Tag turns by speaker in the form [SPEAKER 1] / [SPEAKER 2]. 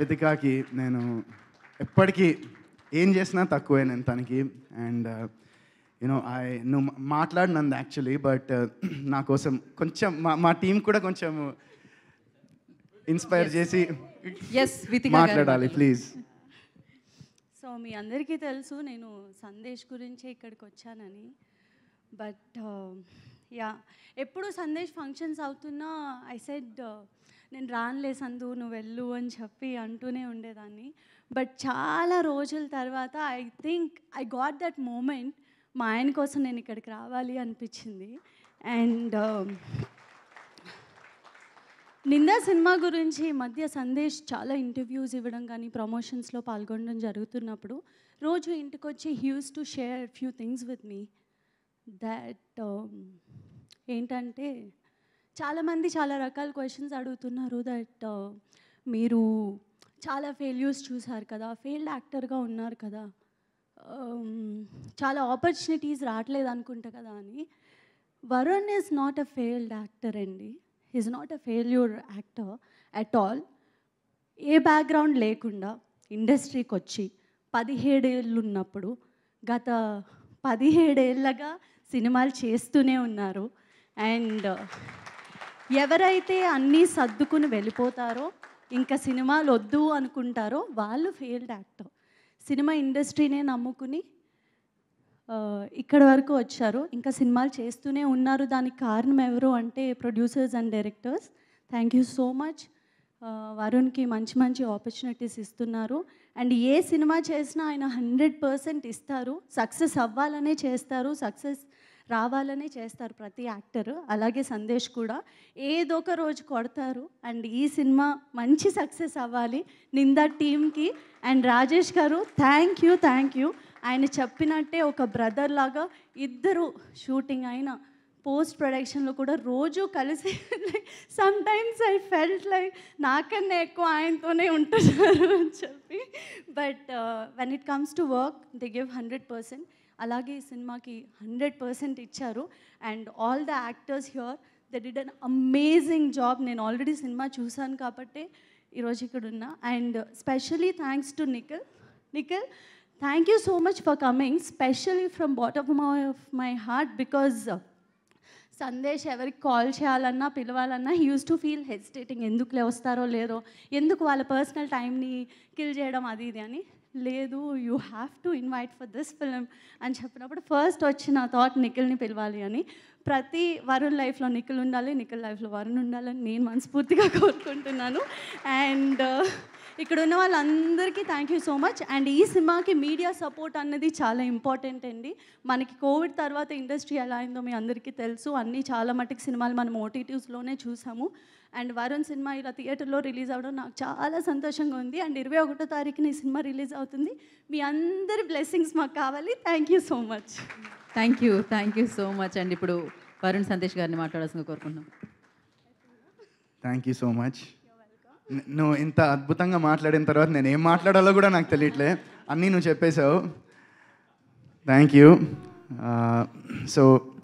[SPEAKER 1] వితికాకి నేను ఎప్పటికీ ఏం చేసినా తక్కువే నేను తనకి. అండ్ యూనో నువ్వు మాట్లాడినంది యాక్చువల్లీ, బట్ నా కోసం కొంచెం మా టీం కూడా కొంచెం ఇన్స్పైర్ చేసి మాట్లాడాలి ప్లీజ్.
[SPEAKER 2] సో మీ అందరికీ తెలుసు నేను సందేశ్ గురించి ఇక్కడికి వచ్చానని. బట్ యా, ఎప్పుడు సందేశ్ ఫంక్షన్స్ అవుతున్నా ఐ సెడ్ నేను రానులే సందు నువ్వు వెళ్ళు అని చెప్పి అంటూనే ఉండేదాన్ని. బట్ చాలా రోజుల తర్వాత I think I got that moment, మా ఆయన కోసం నేను ఇక్కడికి రావాలి అనిపించింది. అండ్ నిందా సినిమా గురించి ఈ మధ్య సందేశ్ చాలా ఇంటర్వ్యూస్ ఇవ్వడం కానీ ప్రమోషన్స్లో పాల్గొనడం జరుగుతున్నప్పుడు రోజు ఇంటికి వచ్చి he use to share few things with me. That ఏంటంటే చాలామంది చాలా రకాల క్వశ్చన్స్ అడుగుతున్నారు. దట్ మీరు చాలా ఫెయిల్యూర్స్ చూసారు కదా, ఫెయిల్డ్ యాక్టర్గా ఉన్నారు కదా, చాలా ఆపర్చునిటీస్ రావట్లేదు అనుకుంటా కదా అని. Varun is not a failed actor అండి. Is not a failure actor at all. ఏ బ్యాక్గ్రౌండ్ లేకుండా ఇండస్ట్రీకి వచ్చి 17 ఏళ్ళు ఉన్నప్పుడు గత 17 ఏళ్ళగా సినిమాలు చేస్తూనే ఉన్నారు. అండ్ ఎవరైతే అన్నీ సర్దుకుని వెళ్ళిపోతారో, ఇంకా సినిమాలు వద్దు అనుకుంటారో వాళ్ళు ఫెయిల్డ్ యాక్టర్. సినిమా ఇండస్ట్రీనే నమ్ముకుని ఇక్కడ వరకు వచ్చారు, ఇంకా సినిమాలు చేస్తూనే ఉన్నారు. దానికి కారణం ఎవరు అంటే producers and directors. Thank you so much. వరుణ్కి మంచి మంచి ఆపర్చునిటీస్ ఇస్తున్నారు. అండ్ ఏ సినిమా చేసినా ఆయన 100% ఇస్తారు. సక్సెస్ అవ్వాలనే చేస్తారు, సక్సెస్ రావాలనే చేస్తారు ప్రతి యాక్టర్. అలాగే సందేశ్ కూడా ఏదో ఒక రోజు కొడతారు. అండ్ ఈ సినిమా మంచి సక్సెస్ అవ్వాలి నిందా టీమ్కి. అండ్ రాజేష్ గారు థ్యాంక్ యూ. ఆయన చెప్పినట్టే ఒక బ్రదర్ లాగా ఇద్దరు షూటింగ్ అయిన పోస్ట్ ప్రొడక్షన్లో కూడా రోజు కలిసి some times I felt like నాకన్నా ఎక్కువ ఆయనతోనే ఉంటున్నారు అని చెప్పి. But when it comes to work they give 100%. అలాగే ఈ సినిమాకి 100% ఇచ్చారు. And all the actors here they did an amazing job. నేను ఆల్రెడీ సినిమా చూశాను కాబట్టి ఈరోజు ఇక్కడ ఉన్నా. And specially thanks to Nikhil, thank you so much for coming, especially from bottom of my heart. Because Sandesh ఎవరికి కాల్ చేయాలన్నా పిలవాలన్నా he use to feel hesitating, ఎందుకులే వస్తారో లేదో, ఎందుకు వాళ్ళ పర్సనల్ టైంని కిల్ చేయడం అది ఇది అని. లేదు, you have to invite for this film అని చెప్పినప్పుడు ఫస్ట్ వచ్చిన థాట్ నిఖిల్ని పిలవాలి అని. ప్రతి వరుణ్ లైఫ్లో నిఖిల్ ఉండాలి, నిఖిల్ లైఫ్లో వరుణ్ ఉండాలని నేను మనస్ఫూర్తిగా కోరుకుంటున్నాను. అండ్ ఇక్కడ ఉన్న వాళ్ళందరికీ thank you so much. And ఈ సినిమాకి మీడియా సపోర్ట్ అన్నది చాలా ఇంపార్టెంట్ అండి. మనకి కోవిడ్ తర్వాత ఇండస్ట్రీ ఎలా అయిందో మీ అందరికీ తెలుసు. అన్నీ చాలా మటుకు సినిమాలు మనం ఓటీటీస్లోనే చూసాము. అండ్ వరుణ్ సినిమా ఇలా థియేటర్లో రిలీజ్ అవ్వడం నాకు చాలా సంతోషంగా ఉంది. అండ్ 21వ తారీఖున ఈ సినిమా రిలీజ్ అవుతుంది. మీ అందరి బ్లెస్సింగ్స్ మాకు కావాలి. Thank you so much.
[SPEAKER 3] Thank you so much. And ఇప్పుడు వరుణ్ సందేశ్ గారిని మాట్లాడాల్సిందిగా కోరుకుంటున్నాం.
[SPEAKER 1] Thank you so much. నువ్వు ఇంత అద్భుతంగా మాట్లాడిన తర్వాత నేను ఏం మాట్లాడాలో కూడా నాకు తెలియట్లే, అన్నీ నువ్వు చెప్పేశావు. Thank you. సో